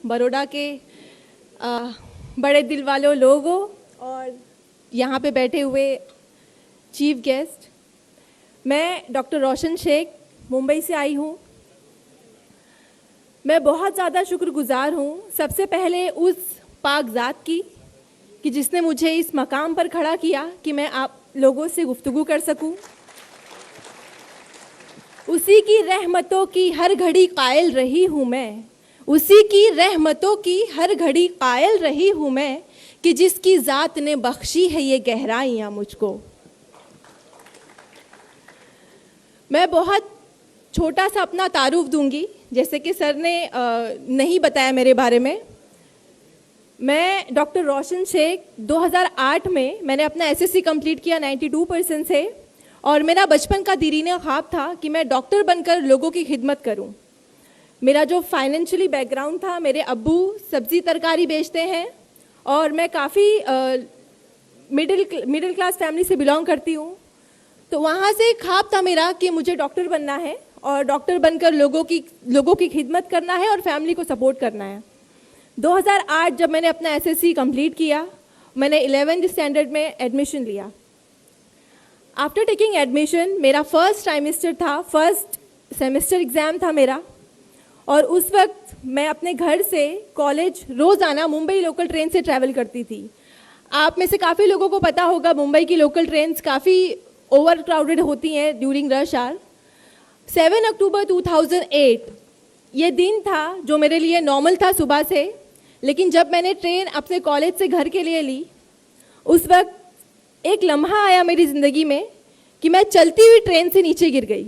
बड़ौदा के बड़े दिल वालों लोगों और यहाँ पे बैठे हुए चीफ गेस्ट, मैं डॉक्टर रोशन शेख मुंबई से आई हूँ। मैं बहुत ज़्यादा शुक्रगुजार हूँ सबसे पहले उस पाक ज़ात की कि जिसने मुझे इस मकाम पर खड़ा किया कि मैं आप लोगों से गुफ्तगू कर सकूँ। उसी की रहमतों की हर घड़ी कायल रही हूँ मैं, उसी की रहमतों की हर घड़ी कायल रही हूँ मैं कि जिसकी ज़ात ने बख्शी है ये गहराइयाँ मुझको। मैं बहुत छोटा सा अपना तारुफ दूंगी, जैसे कि सर ने नहीं बताया मेरे बारे में। मैं डॉक्टर रोशन शेख 2008 में मैंने अपना एसएससी कंप्लीट किया 92% से, और मेरा बचपन का दीरीना ख्वाब था कि मैं डॉक्टर बनकर लोगों की खिदमत करूं। मेरा जो फाइनेंशियली बैकग्राउंड था, मेरे अब्बू सब्जी तरकारी बेचते हैं और मैं काफ़ी मिडिल क्लास फैमिली से बिलोंग करती हूँ। तो वहाँ से ख्वाब था मेरा कि मुझे डॉक्टर बनना है और डॉक्टर बनकर लोगों की खिदमत करना है और फैमिली को सपोर्ट करना है। 2008 जब मैंने अपना एसएससी कंप्लीट किया, मैंने 11th स्टैंडर्ड में एडमिशन लिया। आफ्टर टेकिंग एडमिशन मेरा फर्स्ट ट्राइमेस्टर था, फर्स्ट सेमेस्टर एग्ज़ाम था मेरा, और उस वक्त मैं अपने घर से कॉलेज रोज़ाना मुंबई लोकल ट्रेन से ट्रैवल करती थी। आप में से काफ़ी लोगों को पता होगा मुंबई की लोकल ट्रेन्स काफ़ी ओवर क्राउडेड होती हैं ड्यूरिंग रश आवर। 7 अक्टूबर 2008 ये दिन था जो मेरे लिए नॉर्मल था सुबह से, लेकिन जब मैंने ट्रेन अपने कॉलेज से घर के लिए ली, उस वक्त एक लम्हा आया मेरी ज़िंदगी में कि मैं चलती हुई ट्रेन से नीचे गिर गई।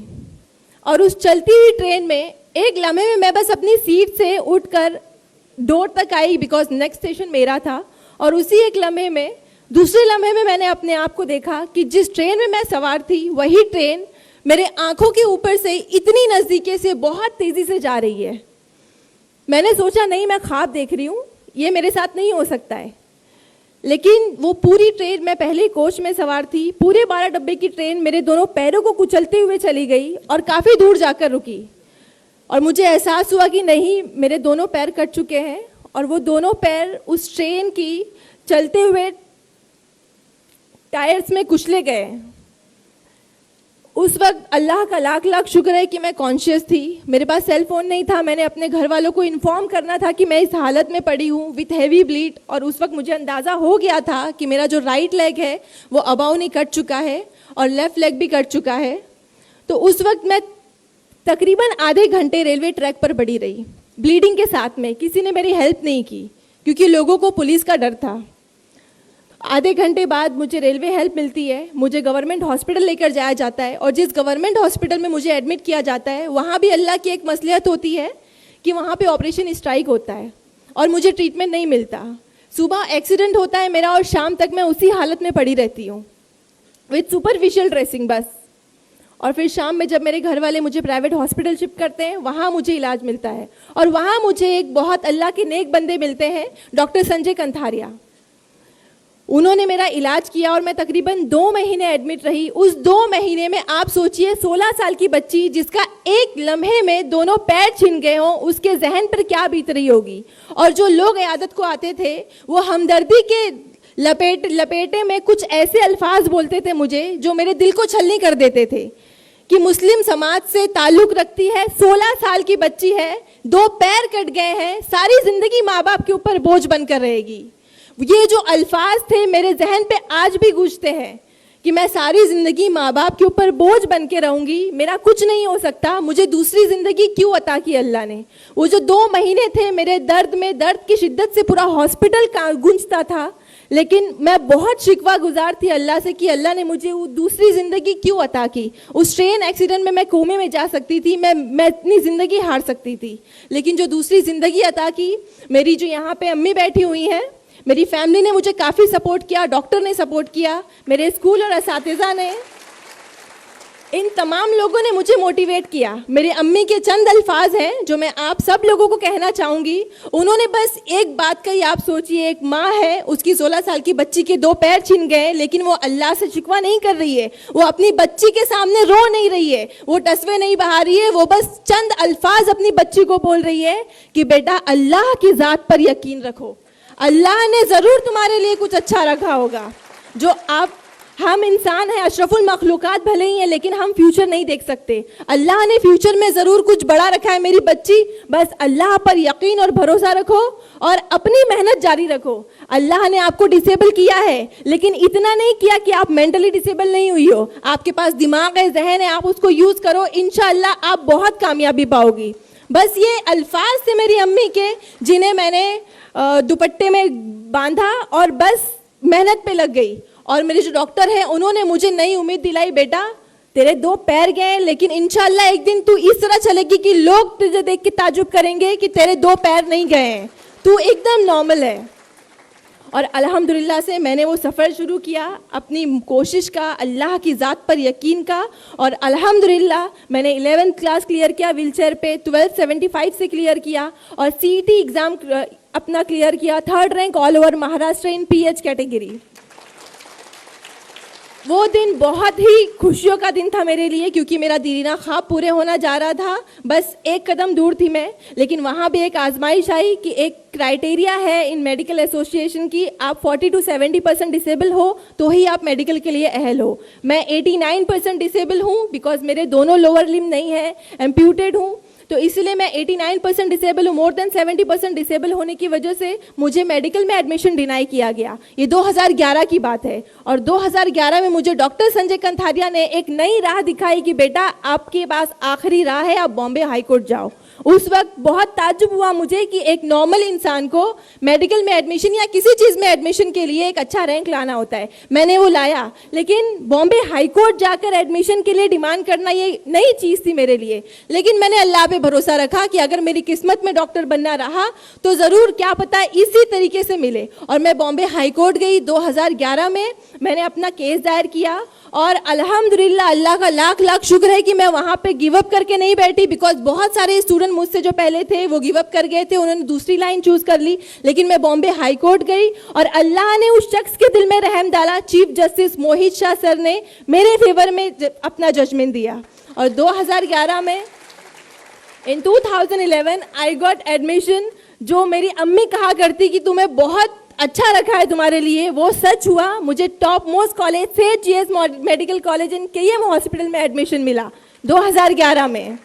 और उस चलती हुई ट्रेन में एक लम्हे में मैं बस अपनी सीट से उठकर डोर तक आई, बिकॉज नेक्स्ट स्टेशन मेरा था। और उसी एक लम्हे में, दूसरे लम्हे में मैंने अपने आप को देखा कि जिस ट्रेन में मैं सवार थी वही ट्रेन मेरे आंखों के ऊपर से इतनी नज़दीकी से बहुत तेज़ी से जा रही है। मैंने सोचा नहीं, मैं ख्वाब देख रही हूँ, ये मेरे साथ नहीं हो सकता है। लेकिन वो पूरी ट्रेन, मैं पहले कोच में सवार थी, पूरे 12 डब्बे की ट्रेन मेरे दोनों पैरों को कुचलते हुए चली गई और काफ़ी दूर जाकर रुकी। और मुझे एहसास हुआ कि नहीं, मेरे दोनों पैर कट चुके हैं और वो दोनों पैर उस ट्रेन की चलते हुए टायर्स में कुचले गए। उस वक्त अल्लाह का लाख लाख शुक्र है कि मैं कॉन्शियस थी। मेरे पास सेल फोन नहीं था, मैंने अपने घर वालों को इन्फॉर्म करना था कि मैं इस हालत में पड़ी हूँ विथ हैवी ब्लीड। और उस वक्त मुझे अंदाज़ा हो गया था कि मेरा जो राइट लेग है वो अबाव नहीं कट चुका है और लेफ़्ट लेग भी कट चुका है। तो उस वक्त मैं तकरीबन आधे घंटे रेलवे ट्रैक पर पड़ी रही ब्लीडिंग के साथ में। किसी ने मेरी हेल्प नहीं की क्योंकि लोगों को पुलिस का डर था। आधे घंटे बाद मुझे रेलवे हेल्प मिलती है, मुझे गवर्नमेंट हॉस्पिटल लेकर जाया जाता है। और जिस गवर्नमेंट हॉस्पिटल में मुझे एडमिट किया जाता है, वहाँ भी अल्लाह की एक मसलियत होती है कि वहाँ पे ऑपरेशन स्ट्राइक होता है और मुझे ट्रीटमेंट नहीं मिलता। सुबह एक्सीडेंट होता है मेरा और शाम तक मैं उसी हालत में पड़ी रहती हूँ विथ सुपरफिशियल ड्रेसिंग बस। और फिर शाम में जब मेरे घर वाले मुझे प्राइवेट हॉस्पिटल शिफ्ट करते हैं, वहाँ मुझे इलाज मिलता है। और वहाँ मुझे एक बहुत अल्लाह के नेक बंदे मिलते हैं, डॉक्टर संजय कंथारिया। उन्होंने मेरा इलाज किया और मैं तकरीबन 2 महीने एडमिट रही। उस 2 महीने में आप सोचिए 16 साल की बच्ची जिसका एक लम्हे में दोनों पैर छिन गए हों, उसके जहन पर क्या बीत रही होगी। और जो लोग इयादत को आते थे वो हमदर्दी के लपेटे में कुछ ऐसे अल्फाज बोलते थे मुझे जो मेरे दिल को छलनी कर देते थे कि मुस्लिम समाज से ताल्लुक़ रखती है, 16 साल की बच्ची है, 2 पैर कट गए हैं, सारी ज़िंदगी माँ बाप के ऊपर बोझ बनकर रहेगी। ये जो अल्फाज थे मेरे जहन पे आज भी गूंजते हैं कि मैं सारी ज़िंदगी माँ बाप के ऊपर बोझ बन के रहूँगी, मेरा कुछ नहीं हो सकता, मुझे दूसरी ज़िंदगी क्यों अता की अल्लाह ने। वो जो 2 महीने थे मेरे दर्द की शिद्दत से पूरा हॉस्पिटल गूंजता था, लेकिन मैं बहुत शिकवा गुजार थी अल्लाह से कि अल्लाह ने मुझे वो दूसरी ज़िंदगी क्यों अता की। उस ट्रेन एक्सीडेंट में मैं कोमे में जा सकती थी, मैं अपनी ज़िंदगी हार सकती थी, लेकिन जो दूसरी ज़िंदगी अता की, मेरी जो यहाँ पे अम्मी बैठी हुई हैं, मेरी फैमिली ने मुझे काफ़ी सपोर्ट किया, डॉक्टर ने सपोर्ट किया, मेरे स्कूल और असातिज़ा ने। इन तमाम लोगों ने मुझे मोटिवेट किया। मेरी अम्मी के चंद अल्फाज हैं जो मैं आप सब लोगों को कहना चाहूँगी। उन्होंने बस एक बात कही, आप सोचिए, एक माँ है, उसकी 16 साल की बच्ची के 2 पैर छिन गए, लेकिन वो अल्लाह से शिकवा नहीं कर रही है, वो अपनी बच्ची के सामने रो नहीं रही है, वो टसवे नहीं बहा रही है, वो बस चंद अल्फाज अपनी बच्ची को बोल रही है कि बेटा अल्लाह की ज़ात पर यकीन रखो, अल्लाह ने ज़रूर तुम्हारे लिए कुछ अच्छा रखा होगा। जो हम इंसान हैं, अशरफुल मखलूकात भले ही हैं, लेकिन हम फ्यूचर नहीं देख सकते। अल्लाह ने फ्यूचर में ज़रूर कुछ बड़ा रखा है मेरी बच्ची, बस अल्लाह पर यकीन और भरोसा रखो और अपनी मेहनत जारी रखो। अल्लाह ने आपको डिसेबल किया है, लेकिन इतना नहीं किया कि आप मेंटली डिसेबल नहीं हुई हो। आपके पास दिमाग है, जहन है, आप उसको यूज़ करो, इंशाअल्लाह आप बहुत कामयाबी पाओगी। बस ये अल्फाज थे मेरी अम्मी के, जिन्हें मैंने दुपट्टे में बांधा और बस मेहनत पे लग गई। और मेरे जो डॉक्टर हैं उन्होंने मुझे नई उम्मीद दिलाई, बेटा तेरे 2 पैर गए, लेकिन इंशाल्लाह एक दिन तू इस तरह चलेगी कि लोग तुझे देख के ताजुब करेंगे कि तेरे 2 पैर नहीं गए हैं, तू एकदम नॉर्मल है। और अल्हम्दुलिल्लाह से मैंने वो सफ़र शुरू किया अपनी कोशिश का, अल्लाह की ज़ात पर यकीन का, और अल्हम्दुलिल्लाह मैंने 11th क्लास क्लियर किया व्हीलचेयर पे, 1275 से क्लियर किया, और CET एग्ज़ाम अपना क्लियर किया, 3rd rank all over Maharashtra in PH category. वो दिन बहुत ही खुशियों का दिन था मेरे लिए, क्योंकि मेरा दीरीना ख्वाब पूरे होना जा रहा था, बस एक कदम दूर थी मैं। लेकिन वहाँ भी एक आजमाइश आई कि एक क्राइटेरिया है इन मेडिकल एसोसिएशन की, आप 40 to 70% डिसेबल हो तो ही आप मेडिकल के लिए अहल हो। मैं 89% डिसेबल हूँ, बिकॉज मेरे दोनों लोअर लिम्ब नहीं है, एम्प्यूटेड हूँ, तो इसलिए मैं 89% डिसेबल हूँ। मोर देन 70% डिसेबल होने की वजह से मुझे मेडिकल में एडमिशन डिनाई किया गया। ये 2011 की बात है, और 2011 में मुझे डॉक्टर संजय कंथारिया ने एक नई राह दिखाई कि बेटा आपके पास आखिरी राह है, आप बॉम्बे हाई कोर्ट जाओ। उस वक्त बहुत ताज्जुब हुआ मुझे कि एक नॉर्मल इंसान को मेडिकल में एडमिशन या किसी चीज़ में एडमिशन के लिए एक अच्छा रैंक लाना होता है। मैंने वो लाया, लेकिन बॉम्बे हाई कोर्ट जाकर एडमिशन के लिए डिमांड करना ये नई चीज़ थी मेरे लिए। लेकिन मैंने अल्लाह पे भरोसा रखा कि अगर मेरी किस्मत में डॉक्टर बनना रहा तो ज़रूर, क्या पता इसी तरीके से मिले। और मैं बॉम्बे हाई कोर्ट गई 2011 में, मैंने अपना केस दायर किया, और अल्हम्दुलिल्लाह अल्लाह का लाख लाख शुक्र है कि मैं वहाँ पे गिव अप करके नहीं बैठी, बिकॉज बहुत सारे स्टूडेंट मुझसे जो पहले थे वो गिव अप कर गए थे, उन्होंने दूसरी लाइन चूज़ कर ली। लेकिन मैं बॉम्बे हाई कोर्ट गई और अल्लाह ने उस शख्स के दिल में रहम डाला, चीफ जस्टिस मोहित शाह सर ने मेरे फेवर में अपना जजमेंट दिया। और 2011 में इन 2011 आई गॉट एडमिशन। जो मेरी अम्मी कहा करती कि तुम्हें बहुत अच्छा रखा है तुम्हारे लिए, वो सच हुआ। मुझे टॉप मोस्ट कॉलेज से GS medical college in KM hospital में एडमिशन मिला 2011 में।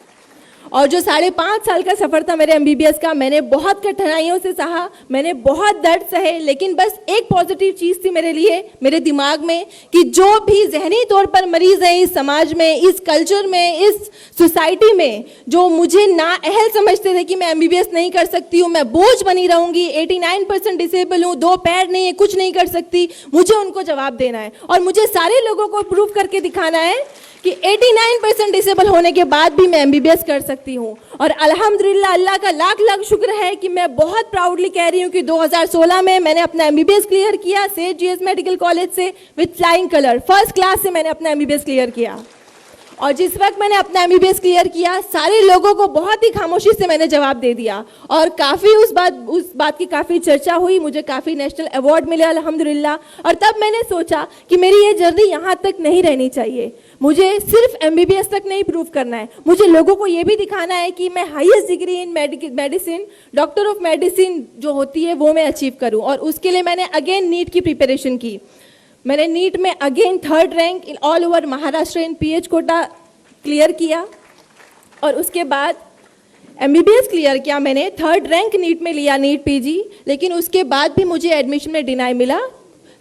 और जो 5.5 साल का सफ़र था मेरे MBBS का, मैंने बहुत कठिनाइयों से सहा, मैंने बहुत दर्द सहे, लेकिन बस एक पॉजिटिव चीज़ थी मेरे लिए, मेरे दिमाग में, कि जो भी जहनी तौर पर मरीज़ हैं इस समाज में, इस कल्चर में, इस सोसाइटी में, जो मुझे नाअहल समझते थे कि मैं MBBS नहीं कर सकती हूँ, मैं बोझ बनी रहूँगी, 89% डिसेबल हूँ, 2 पैर नहीं है, कुछ नहीं कर सकती, मुझे उनको जवाब देना है। और मुझे सारे लोगों को प्रूव करके दिखाना है कि 89% डिसेबल होने के बाद भी मैं MBBS कर सकती हूँ। और अल्हम्दुलिल्लाह अल्लाह का लाख लाख शुक्र है कि मैं बहुत प्राउडली कह रही हूँ कि 2016 में मैंने अपना MBBS क्लियर किया सेठ GS मेडिकल कॉलेज से with flying colour, 1st class से मैंने अपना MBBS क्लियर किया। और जिस वक्त मैंने अपना MBBS क्लियर किया, सारे लोगों को बहुत ही खामोशी से मैंने जवाब दे दिया, और काफ़ी उस बात की काफ़ी चर्चा हुई, मुझे काफ़ी नेशनल अवार्ड मिले अल्हम्दुलिल्लाह। और तब मैंने सोचा कि मेरी ये जर्नी यहाँ तक नहीं रहनी चाहिए, मुझे सिर्फ MBBS तक नहीं प्रूव करना है, मुझे लोगों को ये भी दिखाना है कि मैं highest degree in medicine, doctor of medicine जो होती है वो मैं अचीव करूँ। और उसके लिए मैंने अगेन नीट की प्रिपरेशन की। मैंने नीट में again 3rd rank in all over Maharashtra in PH quota clear किया, और उसके बाद MBBS क्लियर किया मैंने, 3rd रैंक नीट में लिया, नीट PG। लेकिन उसके बाद भी मुझे एडमिशन में डिनाई मिला,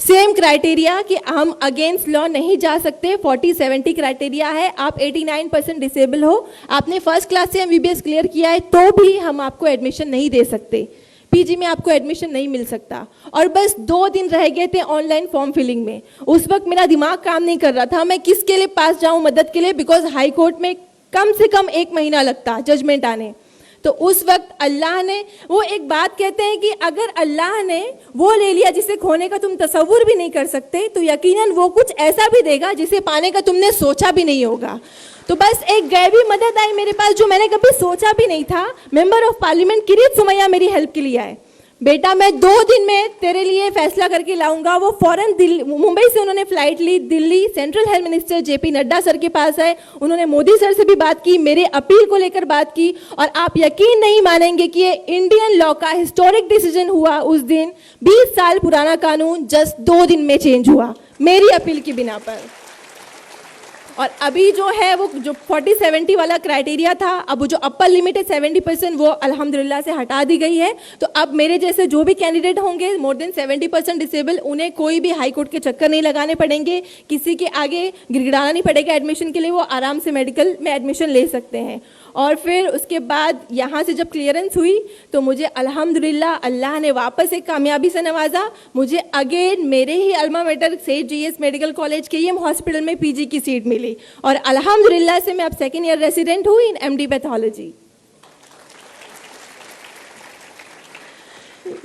सेम क्राइटेरिया कि हम अगेंस्ट लॉ नहीं जा सकते, 40-70 क्राइटेरिया है, आप 89% डिसेबल हो, आपने 1st क्लास से MBBS क्लियर किया है, तो भी हम आपको एडमिशन नहीं दे सकते, PG में आपको एडमिशन नहीं मिल सकता। और बस 2 दिन रह गए थे ऑनलाइन फॉर्म फिलिंग में। उस वक्त मेरा दिमाग काम नहीं कर रहा था, मैं किसके लिए पास जाऊं मदद के लिए, बिकॉज हाई कोर्ट में कम से कम 1 महीना लगता जजमेंट आने। तो उस वक्त अल्लाह ने, वो एक बात कहते हैं कि अगर अल्लाह ने वो ले लिया जिसे खोने का तुम तसव्वुर भी नहीं कर सकते, तो यकीनन वो कुछ ऐसा भी देगा जिसे पाने का तुमने सोचा भी नहीं होगा। तो बस एक गैबी मदद आई मेरे पास जो मैंने कभी सोचा भी नहीं था। मेंबर ऑफ पार्लियामेंट किरीत सुमैया मेरी हेल्प के लिए आए, बेटा मैं 2 दिन में तेरे लिए फैसला करके लाऊंगा। वो फौरन मुंबई से उन्होंने फ्लाइट ली, Delhi central health minister JP Nadda sir के पास आए, उन्होंने मोदी सर से भी बात की, मेरे अपील को लेकर बात की, और आप यकीन नहीं मानेंगे कि ये इंडियन लॉ का हिस्टोरिक डिसीजन हुआ उस दिन। 20 साल पुराना कानून जस्ट 2 दिन में चेंज हुआ मेरी अपील की बिना पर। और अभी जो है वो जो 40-70 वाला क्राइटेरिया था, अब वो जो अपर लिमिट है 70%, वो अल्हम्दुलिल्लाह से हटा दी गई है। तो अब मेरे जैसे जो भी कैंडिडेट होंगे मोर देन 70% डिसेबल, उन्हें कोई भी हाई कोर्ट के चक्कर नहीं लगाने पड़ेंगे, किसी के आगे गिड़गिड़ाना नहीं पड़ेगा एडमिशन के लिए, वो आराम से मेडिकल में एडमिशन ले सकते हैं। और फिर उसके बाद यहाँ से जब क्लियरेंस हुई तो मुझे अल्हम्दुलिल्लाह अल्लाह ने वापस एक कामयाबी से नवाजा। मुझे अगेन मेरे ही अल्मा मेटर सेठ GS medical college KEM hospital में PG की सीट मिली, और अल्हम्दुलिल्लाह से मैं अब 2nd ईयर रेसिडेंट हुई इन MD पैथोलॉजी।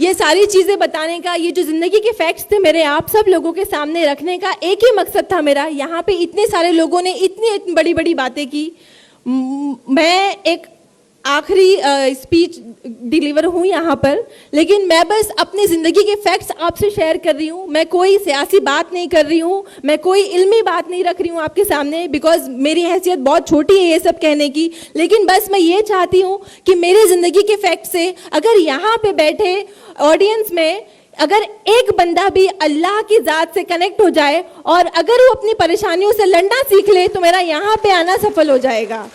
ये सारी चीज़ें बताने का, ये जो ज़िंदगी के फैक्ट्स थे मेरे आप सब लोगों के सामने रखने का एक ही मकसद था मेरा। यहाँ पे इतने सारे लोगों ने इतनी बड़ी बड़ी बातें की, मैं एक आखिरी स्पीच डिलीवर हूँ यहाँ पर, लेकिन मैं बस अपनी ज़िंदगी के फैक्ट्स आपसे शेयर कर रही हूँ। मैं कोई सियासी बात नहीं कर रही हूँ, मैं कोई इल्मी बात नहीं रख रही हूँ आपके सामने, बिकॉज मेरी हैसियत बहुत छोटी है ये सब कहने की। लेकिन बस मैं ये चाहती हूँ कि मेरे ज़िंदगी के फैक्ट से अगर यहाँ पे बैठे ऑडियंस में अगर एक बंदा भी अल्लाह की ज़ात से कनेक्ट हो जाए और अगर वो अपनी परेशानियों से लड़ना सीख ले, तो मेरा यहाँ पे आना सफल हो जाएगा।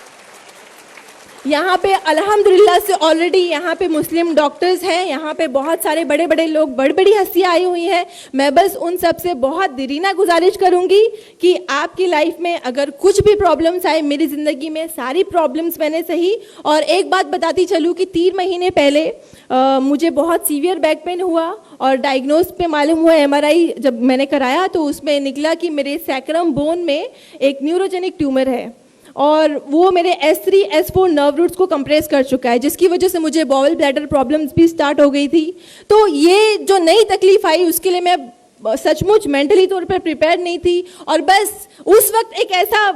यहाँ पे अल्हम्दुलिल्लाह से ऑलरेडी यहाँ पे मुस्लिम डॉक्टर्स हैं, यहाँ पे बहुत सारे बड़े बड़े लोग, बड़ी बड़ी हस्तियाँ आई हुई हैं। मैं बस उन सब से बहुत दिलीना गुजारिश करूँगी कि आपकी लाइफ में अगर कुछ भी प्रॉब्लम्स आए, मेरी ज़िंदगी में सारी प्रॉब्लम्स मैंने सही। और एक बात बताती चलूँ कि 3 महीने पहले मुझे बहुत सीवियर बैक पेन हुआ, और डायग्नोज पे मालूम हुआ MRI जब मैंने कराया तो उसमें निकला कि मेरे सैक्रम बोन में एक न्यूरोजेनिक ट्यूमर है, और वो मेरे S3 S4 नर्व रूट्स को कंप्रेस कर चुका है, जिसकी वजह से मुझे बॉवल ब्लैडर प्रॉब्लम्स भी स्टार्ट हो गई थी। तो ये जो नई तकलीफ आई उसके लिए मैं सचमुच मेंटली तौर पर प्रिपेयर नहीं थी। और बस उस वक्त एक ऐसा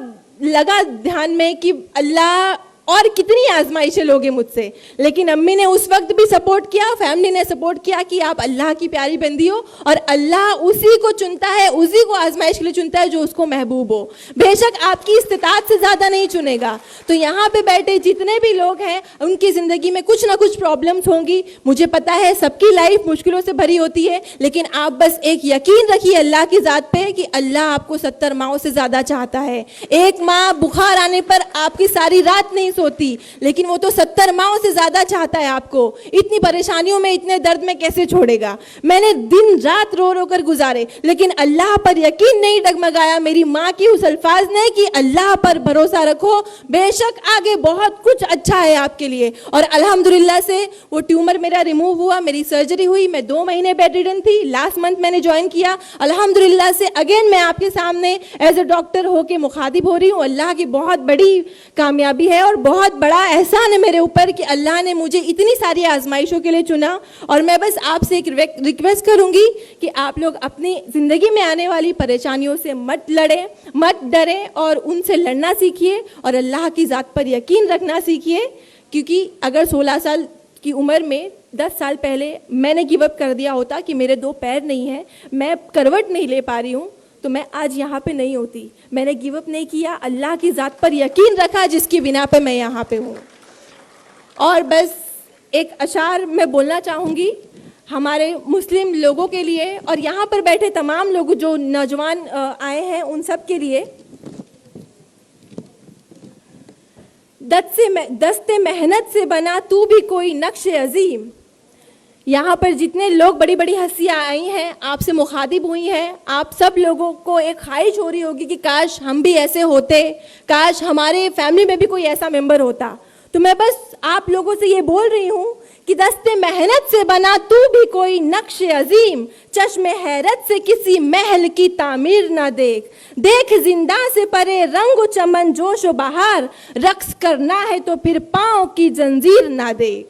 लगा ध्यान में कि अल्लाह और कितनी आजमाइशें लोगे मुझसे, लेकिन अम्मी ने उस वक्त भी सपोर्ट किया, फैमिली ने सपोर्ट किया कि आप अल्लाह की प्यारी बंदी हो, और अल्लाह उसी को चुनता है, उसी को आजमाइश के लिए चुनता है जो उसको महबूब हो। बेशक आपकी इस्तिताअत से ज़्यादा नहीं चुनेगा। तो यहाँ पे बैठे जितने भी लोग हैं उनकी ज़िंदगी में कुछ ना कुछ प्रॉब्लम्स होंगी, मुझे पता है सबकी लाइफ मुश्किलों से भरी होती है, लेकिन आप बस एक यकीन रखिए अल्लाह की ज़ात पे कि अल्लाह आपको 70 माओं से ज़्यादा चाहता है। एक माँ बुखार आने पर आपकी सारी रात नहीं होती, लेकिन वो तो 70 माओं से ज्यादा चाहता है आपको। इतनी परेशानियों में, इतने दर्द में कैसे छोड़ेगा। मैंने दिन रात रो रो कर गुजारे, लेकिन अल्लाह पर यकीन नहीं डगमगाया। मेरी माँ की उस अल्फाज ने कि अल्लाह पर भरोसा रखो, बेशक आगे बहुत कुछ अच्छा है आपके लिए। और अल्हम्दुलिल्लाह से वो ट्यूमर मेरा रिमूव हुआ, मेरी सर्जरी हुई, मैं 2 महीने बेड रिडन थी, लास्ट मंथ मैंने ज्वाइन किया। अल्हम्दुलिल्लाह से अगेन मैं आपके सामने एज ए डॉक्टर होके मुखातिब हो रही हूँ। अल्लाह की बहुत बड़ी कामयाबी है और बहुत बड़ा एहसान है मेरे ऊपर कि अल्लाह ने मुझे इतनी सारी आजमाइशों के लिए चुना। और मैं बस आपसे एक रिक्वेस्ट करूंगी कि आप लोग अपनी ज़िंदगी में आने वाली परेशानियों से मत लड़ें, मत डरें, और उनसे लड़ना सीखिए और अल्लाह की ज़ात पर यकीन रखना सीखिए। क्योंकि अगर 16 साल की उम्र में 10 साल पहले मैंने गिव अप कर दिया होता कि मेरे 2 पैर नहीं हैं, मैं करवट नहीं ले पा रही हूँ, तो मैं आज यहाँ पे नहीं होती। मैंने गिव अप नहीं किया, अल्लाह की ज़ात पर यकीन रखा जिसकी बिना पे मैं यहाँ पे हूँ। और बस एक अशार मैं बोलना चाहूँगी हमारे मुस्लिम लोगों के लिए और यहाँ पर बैठे तमाम लोग जो नौजवान आए हैं उन सब के लिए। दस्ते मेहनत से बना तू भी कोई नक्श अजीम। यहाँ पर जितने लोग बड़ी बड़ी हस्तियाँ आई हैं, आपसे मुखातिब हुई हैं, आप सब लोगों को एक ख्वाहिश हो रही होगी कि काश हम भी ऐसे होते, काश हमारे फैमिली में भी कोई ऐसा मेंबर होता। तो मैं बस आप लोगों से ये बोल रही हूँ कि दस्ते मेहनत से बना तू भी कोई नक्श अजीम, चश्मे हैरत से किसी महल की तामीर ना देख, देख जिंदा से परे रंग चमन जोश बहार, रक्स करना है तो फिर पाँव की जंजीर ना देख।